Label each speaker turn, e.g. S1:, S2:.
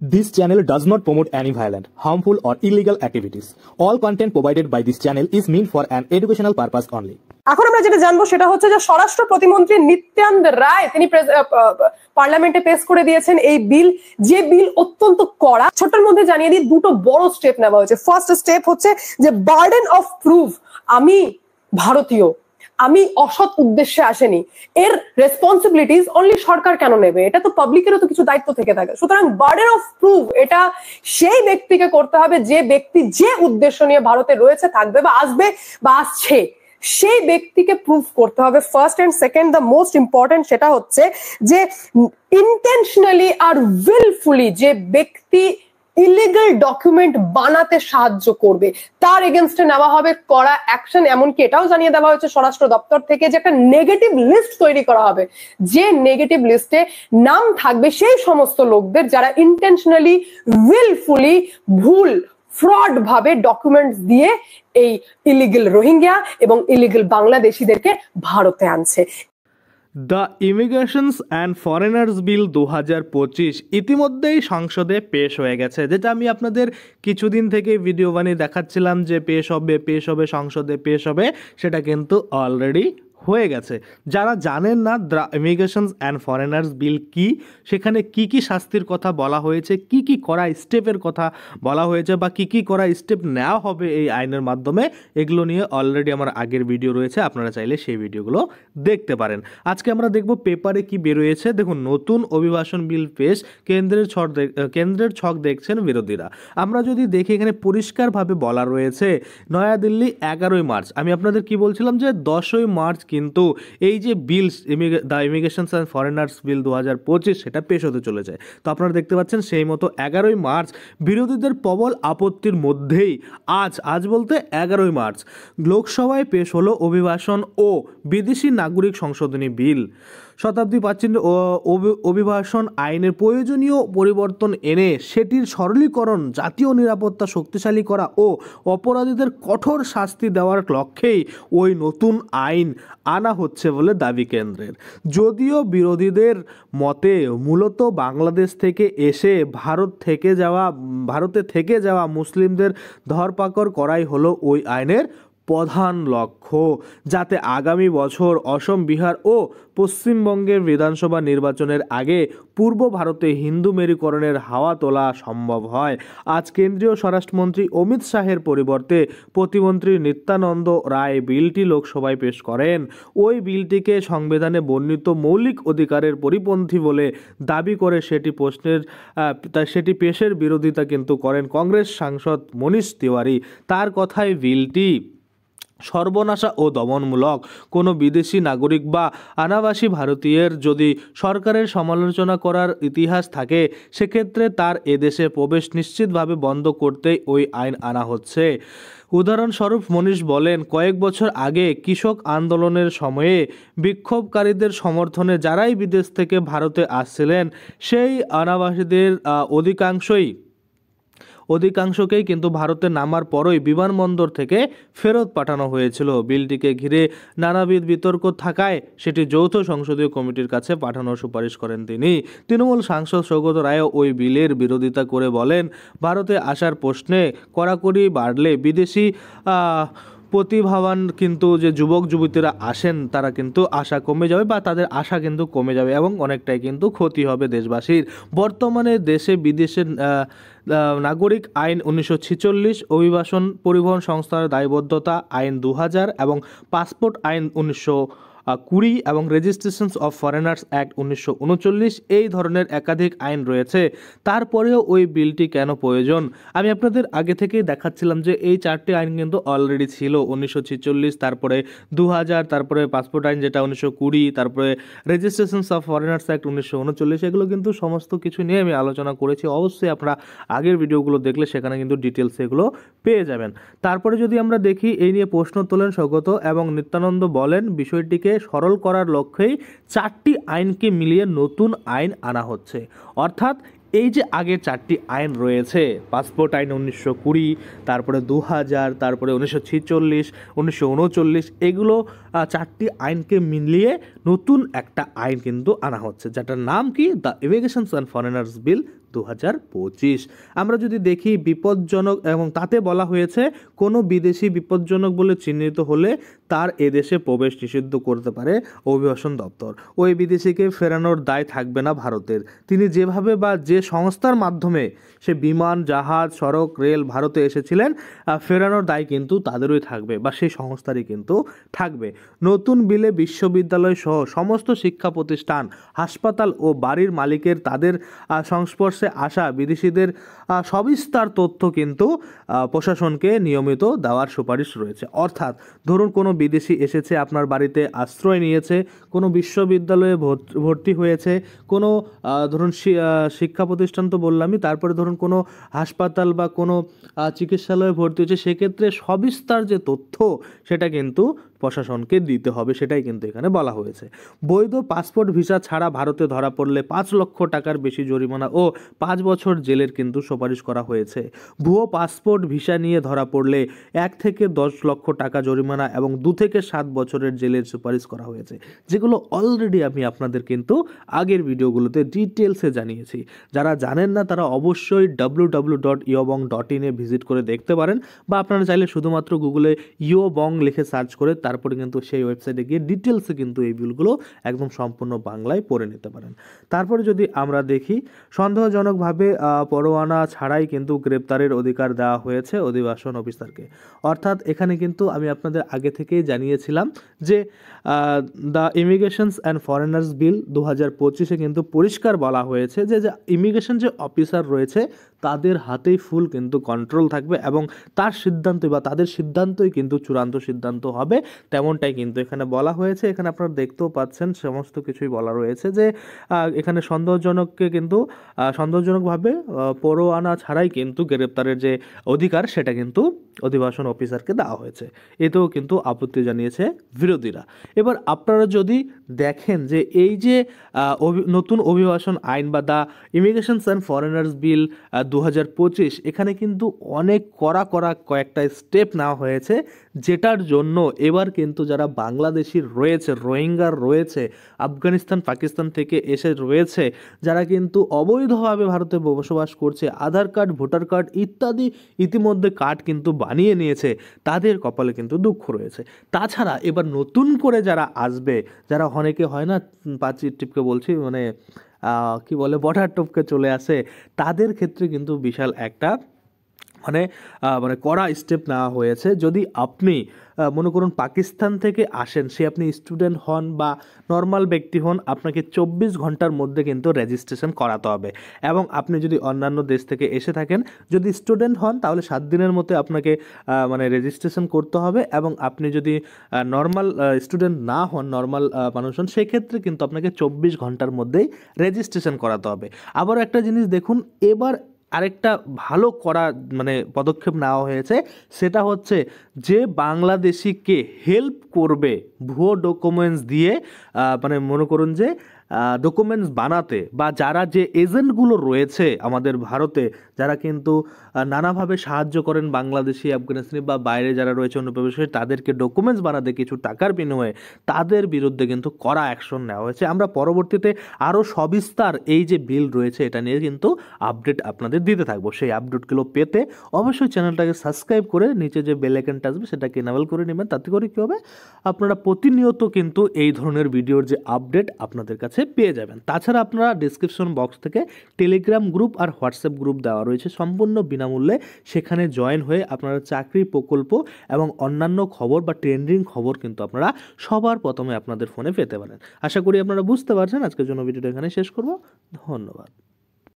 S1: This channel does not promote any violent, harmful, or illegal activities. All content provided by this channel is meant for an educational purpose only.
S2: এখন আমরা যেটা জানবো সেটা হচ্ছে যে স্বরাষ্ট্র প্রতিমন্ত্রী নিত্যানন্দ রায় তিনি পার্লামেন্টে পেশ করে দিয়েছেন এই বিল, যে বিল অত্যন্ত কড়া। ছোট্টর মধ্যে জানিয়ে দিই, দুটো বড় স্টেপ নেওয়া হয়েছে। ফার্স্ট স্টেপ হচ্ছে যে বার্ডেন অফ প্রুফ, আমি ভারতীয়, আমি অসৎ উদ্দেশ্যে আসেনি, এর রেসপন্সিবিলিটিস অনলি সরকার কেন নেবে? এটা তো পাবলিকেরও তো কিছু দায়িত্ব থেকে থাকে। সুতরাং বার্ডেন অফ প্রুফ এটা সেই ব্যক্তিকে করতে হবে যে ব্যক্তি যে উদ্দেশ্য নিয়ে ভারতে রয়েছে, থাকবে বা আসবে বা আসছে, সেই ব্যক্তিকে প্রুফ করতে হবে। First and second, the most important সেটা হচ্ছে যে ইন্টেনশনালি আর উইলফুলি যে ব্যক্তি ইলিগাল ডকুমেন্ট বানাতে সাহায্য করবে তার এগেনস্টে নেওয়া হবে কড়া অ্যাকশন। এমনকি এটাও জানিয়ে দেওয়া হয়েছে স্বরাষ্ট্র দপ্তর থেকে যে একটা নেগেটিভ লিস্ট তৈরি করা হবে, যে নেগেটিভ লিস্টে নাম থাকবে সেই সমস্ত লোকদের যারা ইন্টেনশনালি উইলফুলি ভুল ফ্রড ভাবে ডকুমেন্টস দিয়ে এই ইলিগাল রোহিঙ্গা এবং ইলিগাল বাংলাদেশিদেরকে ভারতে আনছে।
S3: দ্য ইমিগ্রেশনস অ্যান্ড ফরেনার্স বিল 2025 ইতিমধ্যেই সংসদে পেশ হয়ে গেছে, যেটা আমি আপনাদের কিছুদিন থেকে ভিডিও বানিয়ে দেখাচ্ছিলাম যে পেশ হবে সংসদে পেশ হবে, সেটা কিন্তু অলরেডি হয়ে গেছে। যারা জানেন না দ্য ইমিগ্রেশনস অ্যান্ড ফরেনার্স বিল কি, সেখানে কি কি শাস্তির কথা বলা হয়েছে, কি কি করা স্টেপের কথা বলা হয়েছে বা কি কি করা স্টেপ নেওয়া হবে এই আইনের মাধ্যমে, এগুলো নিয়ে অলরেডি আমার আগের ভিডিও রয়েছে, আপনারা চাইলে সেই ভিডিওগুলো দেখতে পারেন। আজকে আমরা দেখব পেপারে কি বেরোয়েছে। দেখুন, নতুন অভিবাসন বিল পেশ, কেন্দ্রের ছক দেখছেন বিরোধীরা। আমরা যদি দেখি এখানে পরিষ্কারভাবে বলা রয়েছে নয়াদিল্লি 11ই মার্চ। আমি আপনাদের কি বলছিলাম যে 10ই মার্চ কিন্তু এই যে বিল দ্য ইমিগ্রেশনস অ্যান্ড ফরেনার্স বিল 2025 সেটা পেশ হতে চলেছে। তো আপনারা দেখতে পাচ্ছেন সেই মতো 11ই মার্চ বিরোধীদের প্রবল আপত্তির মধ্যেই আজ বলতে 11ই মার্চ লোকসভায় পেশ হলো অভিবাসন ও বিদেশি নাগরিক সংশোধনী বিল। শতাব্দী প্রাচীন অভিবাসন আইনের প্রয়োজনীয় পরিবর্তন এনে সেটির সরলীকরণ, জাতীয় নিরাপত্তা শক্তিশালী করা ও অপরাধীদের কঠোর শাস্তি দেওয়ার লক্ষ্যেই ওই নতুন আইন আনা হচ্ছে বলে দাবি কেন্দ্রের। যদিও বিরোধীদের মতে মূলত বাংলাদেশ থেকে এসে ভারতে থেকে যাওয়া মুসলিমদের ধরপাকড় করাই হলো ওই আইনের প্রধান লক্ষ্য, যাতে আগামী বছর অসম, বিহার ও পশ্চিমবঙ্গের বিধানসভা নির্বাচনের আগে পূর্ব ভারতে হিন্দু মেরুকরণের হাওয়া তোলা সম্ভব হয়। আজ কেন্দ্রীয় স্বরাষ্ট্রমন্ত্রী অমিত শাহের পরিবর্তে প্রতিমন্ত্রী নিত্যানন্দ রায় বিলটি লোকসভায় পেশ করেন। ওই বিলটিকে সংবিধানে বর্ণিত মৌলিক অধিকারের পরিপন্থী বলে দাবি করে সেটি পেশের বিরোধিতা কিন্তু করেন কংগ্রেস সাংসদ মনীষ তিওয়ারি। তার কথায় বিলটি সর্বনাশা ও দমনমূলক। কোনো বিদেশি নাগরিক বা আনাবাসী ভারতীয়ের যদি সরকারের সমালোচনা করার ইতিহাস থাকে, সেক্ষেত্রে তার এদেশে প্রবেশ নিশ্চিতভাবে বন্ধ করতেই ওই আইন আনা হচ্ছে। উদাহরণস্বরূপ মনীষ বলেন, কয়েক বছর আগে কৃষক আন্দোলনের সময়ে বিক্ষোভকারীদের সমর্থনে যারাই বিদেশ থেকে ভারতে আসছিলেন, সেই আনাবাসীদের অধিকাংশকেই কিন্তু ভারতে নামার পরই বিমানবন্দর থেকে ফেরত পাঠানো হয়েছিল। বিলটিকে ঘিরে নানাবিধ বিতর্ক থাকায় সেটি যৌথ সংসদীয় কমিটির কাছে পাঠানোর সুপারিশ করেন তিনি। তৃণমূল সাংসদ সৌগত রায়ও ওই বিলের বিরোধিতা করে বলেন, ভারতে আসার প্রশ্নে কড়াকড়ি বাড়লে বিদেশি প্রতিভাবান কিন্তু যে যুবক যুবতীরা আসেন তারা কিন্তু আশা কমে যাবে বা তাদের আশা কিন্তু কমে যাবে এবং অনেকটাই কিন্তু ক্ষতি হবে দেশবাসীর। বর্তমানে দেশে বিদেশের নাগরিক আইন 1946, অভিবাসন পরিবহন সংস্থার দায়বদ্ধতা আইন 2000 এবং পাসপোর্ট আইন 1920 এবং রেজিস্ট্রেশনস অফ ফরেনার্স অ্যাক্ট 1939 এই ধরনের একাধিক আইন রয়েছে। তারপরেও ওই বিলটি কেন প্রয়োজন? আমি আপনাদের আগে থেকেই দেখাচ্ছিলাম যে এই 4টি আইন কিন্তু অলরেডি ছিল। 1946, তারপরে 2000, তারপরে পাসপোর্ট আইন যেটা 1920, তারপরে রেজিস্ট্রেশনস অফ ফরেনার্স অ্যাক্ট 1939, এগুলো কিন্তু সমস্ত কিছু নিয়ে আমি আলোচনা করেছি। অবশ্যই আপনারা আগের ভিডিওগুলো দেখলে সেখানে কিন্তু ডিটেলস এগুলো পেয়ে যাবেন। তারপরে যদি আমরা দেখি, এই নিয়ে প্রশ্ন তোলেন সৌগত এবং নিত্যানন্দ বলেন, বিষয়টিকে সরল করার লক্ষ্যেই 4টি আইনকে মিলিয়ে নতুন আইন আনা হচ্ছে। অর্থাৎ এই যে আগে 4টি আইন রয়েছে, পাসপোর্ট আইন 1920, তারপরে 2000, তারপরে 1946, 1939, এগুলো চারটি আইনকে মিলিয়ে নতুন একটা আইন কিন্তু আনা হচ্ছে, যেটার নাম কি দ্য ইমিগ্রেশনস অ্যান্ড ফরেনার্স বিল 2025। আমরা যদি দেখি বিপজ্জনক, এবং তাতে বলা হয়েছে কোনো বিদেশি বিপজ্জনক বলে চিহ্নিত হলে তার এদেশে প্রবেশ নিষিদ্ধ করতে পারে অভিবাসন দপ্তর। ওই বিদেশিকে ফেরানোর দায় থাকবে না ভারতের। তিনি যেভাবে বা যে সংস্থার মাধ্যমে সে বিমান, জাহাজ, সড়ক, রেল ভারতে এসেছিলেন, ফেরানোর দায় কিন্তু তাদেরই থাকবে বা সেই সংস্থারই কিন্তু থাকবে। নতুন বিলে বিশ্ববিদ্যালয় সহ সমস্ত শিক্ষা প্রতিষ্ঠান, হাসপাতাল ও বাড়ির মালিকের তাদের সংস্পর্শে আসা বিদেশিদের সবিস্তার তথ্য কিন্তু প্রশাসনকে নিয়মিত দেওয়ার সুপারিশ রয়েছে। অর্থাৎ ধরুন কোনো বিদেশি এসেছে, আপনার বাড়িতে আশ্রয় নিয়েছে, কোনো বিশ্ববিদ্যালয়ে ভর্তি হয়েছে, কোনো ধরুন শিক্ষা প্রতিষ্ঠান তো বললামই, তারপরে ধরুন কোনো হাসপাতাল বা কোনো চিকিৎসালয়ে ভর্তি হয়েছে, সেক্ষেত্রে সবিস্তার যে তথ্য সেটা কিন্তু প্রশাসনকে দিতে হবে, সেটাই কিন্তু এখানে বলা হয়েছে। বৈধ পাসপোর্ট ভিসা ছাড়া ভারতে ধরা পড়লে 5 লক্ষ টাকার বেশি জরিমানা ও 5 বছর জেলের কিন্তু সুপারিশ করা হয়েছে। ভুয়ো পাসপোর্ট ভিসা নিয়ে ধরা পড়লে 1 থেকে 10 লক্ষ টাকা জরিমানা এবং 2 থেকে 7 বছরের জেলের সুপারিশ করা হয়েছে, যেগুলো অলরেডি আমি আপনাদের কিন্তু আগের ভিডিওগুলোতে ডিটেলসে জানিয়েছি। যারা জানেন না তারা অবশ্যই www.iobong.in এ ভিজিট করে দেখতে পারেন, বা আপনারা চাইলে শুধুমাত্র গুগলে ইয়োবং লিখে সার্চ করে তারপরে কিন্তু সেই ওয়েবসাইটে গিয়ে ডিটেলসে কিন্তু এই বিলগুলো একদম সম্পূর্ণ বাংলায় পড়ে নিতে পারেন। তারপরে যদি আমরা দেখি, সন্দেহজনকভাবে পরোয়ানা ছাড়াই কিন্তু গ্রেপ্তারের অধিকার দেওয়া হয়েছে অভিবাসন অফিসারকে। অর্থাৎ এখানে কিন্তু আমি আপনাদের আগে থেকেই জানিয়েছিলাম যে দ্য ইমিগ্রেশনস অ্যান্ড ফরেনার্স বিল 2025-এ কিন্তু পরিষ্কার বলা হয়েছে যে ইমিগ্রেশন যে অফিসার রয়েছে তাদের হাতেই ফুল কিন্তু কন্ট্রোল থাকবে এবং তার সিদ্ধান্ত বা তাদের সিদ্ধান্তই কিন্তু চূড়ান্ত সিদ্ধান্ত হবে, তেমনটাই কিন্তু এখানে বলা হয়েছে। এখানে আপনারা দেখতেও পাচ্ছেন সমস্ত কিছুই বলা রয়েছে যে এখানে সন্দেহজনকভাবে পরোয়ানা ছাড়াই কিন্তু গ্রেপ্তারের যে অধিকার সেটা কিন্তু অভিবাসন অফিসারকে দেওয়া হয়েছে। এতেও কিন্তু আপত্তি জানিয়েছে বিরোধীরা। এবার আপনারা যদি দেখেন যে এই যে নতুন অভিবাসন আইন বা দ্য ইমিগ্রেশনস অ্যান্ড ফরেনার্স বিল 2025, এখানে কিন্তু অনেক কড়া কয়েকটা স্টেপ নেওয়া হয়েছে, যেটার জন্য এবার কিন্তু যারা বাংলাদেশি রয়েছে, রোহিঙ্গার রয়েছে, আফগানিস্তান পাকিস্তান থেকে এসে রয়েছে, যারা কিন্তু অবৈধভাবে ভারতে বসবাস করছে, আধার কার্ড, ভোটার কার্ড ইত্যাদি ইতিমধ্যে কার্ড কিন্তু বানিয়ে নিয়েছে, তাদের কপালে কিন্তু দুঃখ রয়েছে। তাছাড়া এবার নতুন করে যারা আসবে, যারা অনেকে হয় না পাঁচির টিপকে বলছি, মানে কি বলে বর্ডার টপকে চলে আসে, তাদের ক্ষেত্রে কিন্তু বিশাল একটা মানে কড়া স্টেপ নেওয়া হয়েছে। যদি আপনি মনে করুন পাকিস্তান থেকে আসেন, সে আপনি স্টুডেন্ট হন বা নর্মাল ব্যক্তি হন, আপনাকে 24 ঘন্টার মধ্যে কিন্তু রেজিস্ট্রেশন করাতে হবে। এবং আপনি যদি অন্যান্য দেশ থেকে এসে থাকেন, যদি স্টুডেন্ট হন তাহলে 7 দিনের মধ্যে আপনাকে রেজিস্ট্রেশন করতে হবে। এবং আপনি যদি নর্মাল স্টুডেন্ট না হন, নর্মাল মানুষ হন, সেক্ষেত্রে কিন্তু আপনাকে 24 ঘন্টার মধ্যেই রেজিস্ট্রেশন করাতে হবে। আবার একটা জিনিস দেখুন, এবার আরেকটা ভালো করা পদক্ষেপ নেওয়া হয়েছে, সেটা হচ্ছে যে বাংলাদেশিকে হেল্প করবে ভুয়ো ডকুমেন্টস দিয়ে, মনে করুন যে ডকুমেন্টস বানাতে, বা যারা যে এজেন্টগুলো রয়েছে আমাদের ভারতে, যারা কিন্তু নানাভাবে সাহায্য করেন বাংলাদেশি, আফগানিস্তানি বা বাইরে যারা রয়েছে অনুপ্রবেশে, তাদেরকে ডকুমেন্টস বানাতে কিছু টাকার বিনিময়ে তাদের বিরুদ্ধে কিন্তু কড়া অ্যাকশন নেওয়া হয়েছে। আমরা পরবর্তীতে আরও সবিস্তার এই যে বিল রয়েছে এটা নিয়ে কিন্তু আপডেট আপনাদের দিতে থাকবো। সেই আপডেটগুলো পেতে অবশ্যই চ্যানেলটাকে সাবস্ক্রাইব করে নিচে যে বেল আইকনটা আসবে সেটাকে এনাবেল করে নেবেন। তাতে করে কী হবে, আপনারা প্রতিনিয়ত কিন্তু এই ধরনের ভিডিওর যে আপডেট আপনাদের কাছে পেয়ে যাবেন। তাছাড়া আপনারা ডিসক্রিপশন বক্স থেকে টেলিগ্রাম গ্রুপ আর হোয়াটসঅ্যাপ গ্রুপ দেওয়া রয়েছে সম্পূর্ণ বিনামূল্যে, সেখানে জয়েন হয়ে আপনারা চাকরি প্রকল্প এবং অন্যান্য খবর বা ট্রেন্ডিং খবর কিন্তু আপনারা সবার প্রথমে আপনাদের ফোনে পেতে পারেন। আশা করি আপনারা বুঝতে পারছেন। আজকের জন্য ভিডিওটা এখানে শেষ করব। ধন্যবাদ।